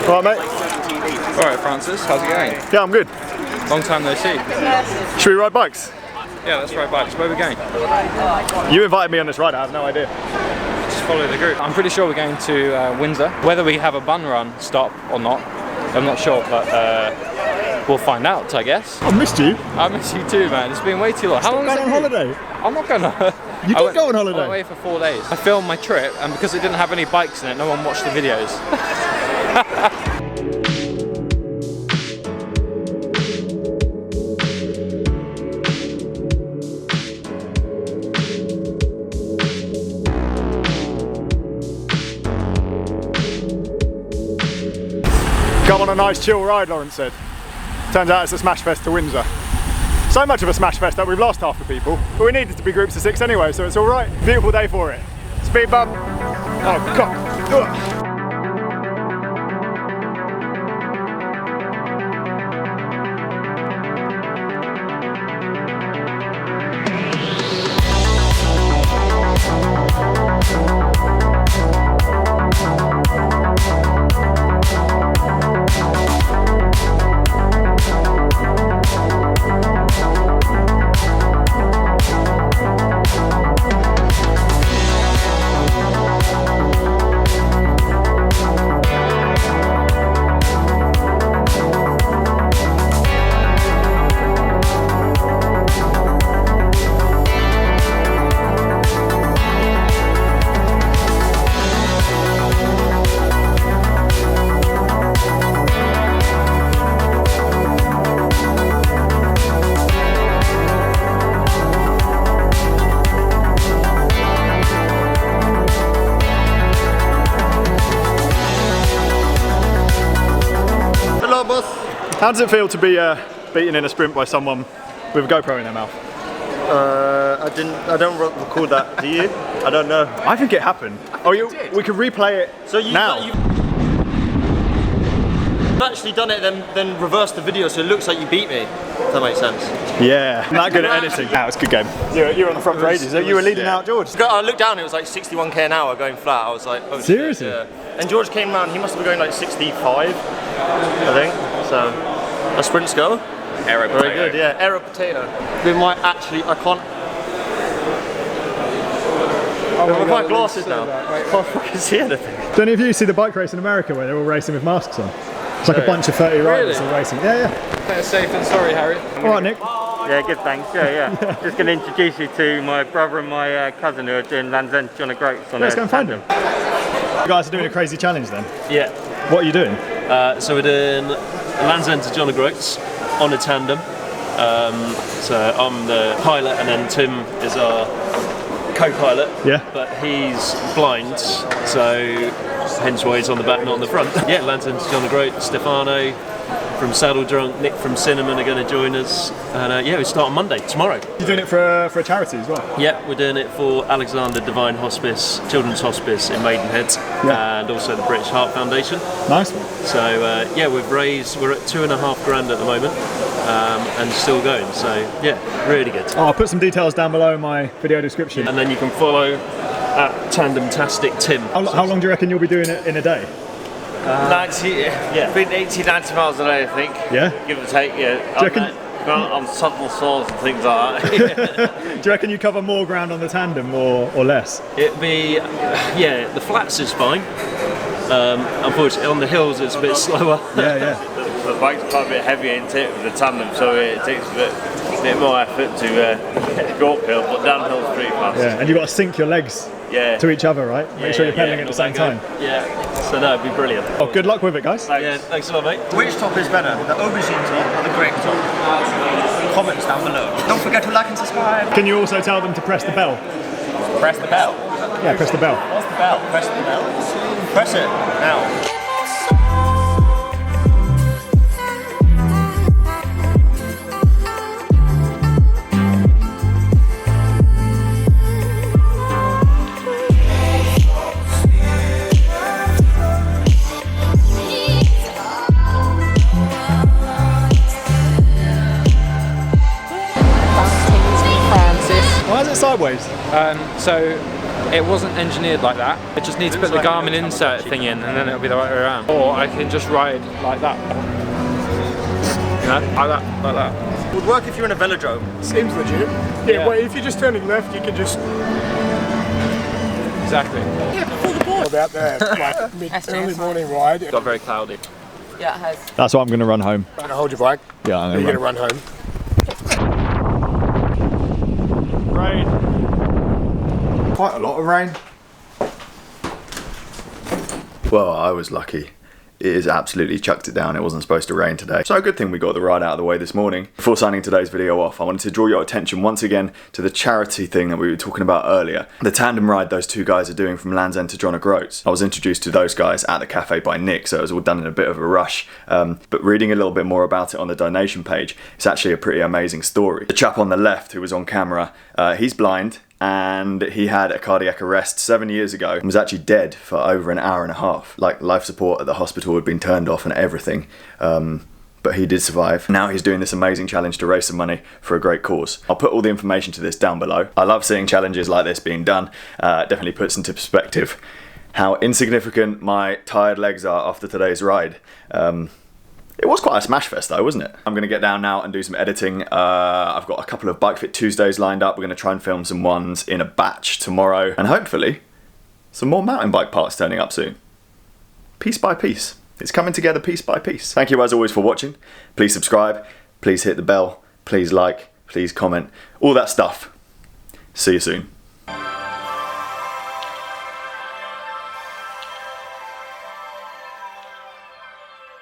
All right, mate. All right, Francis, how's it going? Yeah, I'm good. Long time no see. Should we ride bikes? Yeah, let's ride bikes. Where are we going? You invited me on this ride, I have no idea. Just follow the group. I'm pretty sure we're going to Windsor. Whether we have a bun run stop or not, I'm not sure, but we'll find out, I guess. I missed you. I miss you too, man. It's been way too long. How long Going on holiday? I'm not gonna. You did go on holiday? I went away for 4 days. I filmed my trip, and because it didn't have any bikes in it, no one watched the videos. Come on a nice chill ride, Lawrence said. Turns out it's a smash fest to Windsor. So much of a smash fest that we've lost half the people, but we needed to be groups of 6 anyway, so it's all right. Beautiful day for it. Speed bump. Oh God. Ugh. How does it feel to be beaten in a sprint by someone with a GoPro in their mouth? I don't recall that. Do you? I don't know. I think it happened. We could replay it now. You've actually done it, then reversed the video so it looks like you beat me. If that makes sense. Yeah, not good at editing. Nah, it was a good game. You were on the front for ages. You were leading out George. I looked down, it was like 61k an hour going flat. I was like, oh seriously? shit, yeah. And George came around, he must have been going like 65, I think. So, a sprint score. Very good, yeah. Aero potato. We might actually, I can't. With my glasses now. I can't fucking see anything. Do any of you see the bike race in America where they're all racing with masks on? It's like a bunch of 30 riders all racing. Yeah, yeah. Better safe than sorry, Harry. All right, Nick. Yeah, good, thanks. Yeah. Just going to introduce you to my brother and my cousin who are doing Land's End John O'Groats on Let's go and find them. You guys are doing a crazy challenge then? Yeah. What are you doing? So we're doing Land's End to John O'Groats on a tandem. So I'm the pilot and then Tim is our co-pilot. Yeah. But he's blind, so hence why he's on the back, not on the front. Yeah, Land's End to John O'Groats, Stefano from Saddle Drunk, Nick from Cinnamon are going to join us. And yeah, we start on Monday, tomorrow. You're doing it for a charity as well? Yeah, we're doing it for Alexander Divine Hospice, Children's Hospice in Maidenhead, and also the British Heart Foundation. Nice one. So yeah, we're at $2,500 at the moment, and still going. So yeah, really good. Oh, I'll put some details down below in my video description. And then you can follow at Tandemtastic Tim. How long do you reckon you'll be doing it in a day? 90, yeah. Between 80, 90 miles a day, I think. Yeah? Give or take, yeah. Do you reckon, on subtle saws and things like that. Do you reckon you cover more ground on the tandem or less? It'd be, yeah, the flats is fine. Unfortunately, on the hills it's a bit slower. Yeah. The bike's quite a bit heavier into it with the tandem, so it takes a bit more effort to go uphill, but downhill's pretty fast. Yeah, and you've got to sync your legs to each other, right? Make sure you're pedaling at the same time. Yeah, so no, it'd be brilliant. Oh, good luck with it, guys. Yeah, thanks a lot, mate. Which top is better, the aubergine top or the grape top? Comments down below. Don't forget to like and subscribe. Can you also tell them to press the bell? Press the bell? Yeah, press the bell. What's the bell? Press the bell? Press it, now. Why is it sideways? So It wasn't engineered like that. I just need to put the Garmin insert thing in and then it'll be the right way around. Or I can just ride like that. You know, like that. It would work if you're in a velodrome. Seems legit. Yeah, well, if you're just turning left, you can just... Exactly. About that, like early morning ride. It got very cloudy. Yeah, it has. That's what I'm going to run home. Gonna hold your bike. Yeah, I'm You're gonna run home. Rain. Quite a lot of rain. Well, I was lucky. It has absolutely chucked it down. It wasn't supposed to rain today. So a good thing we got the ride out of the way this morning. Before signing today's video off, I wanted to draw your attention once again to the charity thing that we were talking about earlier. The tandem ride those two guys are doing from Land's End to John O'Groats. I was introduced to those guys at the cafe by Nick, so it was all done in a bit of a rush. But reading a little bit more about it on the donation page, it's actually a pretty amazing story. The chap on the left who was on camera, he's blind, and he had a cardiac arrest 7 years ago and was actually dead for over an hour and a half. Like, life support at the hospital had been turned off and everything, but he did survive. Now he's doing this amazing challenge to raise some money for a great cause. I'll put all the information to this down below. I love seeing challenges like this being done. Definitely puts into perspective how insignificant my tired legs are after today's ride. It was quite a smash fest though, wasn't it? I'm going to get down now and do some editing. I've got a couple of Bike Fit Tuesdays lined up. We're going to try and film some ones in a batch tomorrow. And hopefully, some more mountain bike parts turning up soon. Piece by piece. It's coming together piece by piece. Thank you as always for watching. Please subscribe. Please hit the bell. Please like. Please comment. All that stuff. See you soon.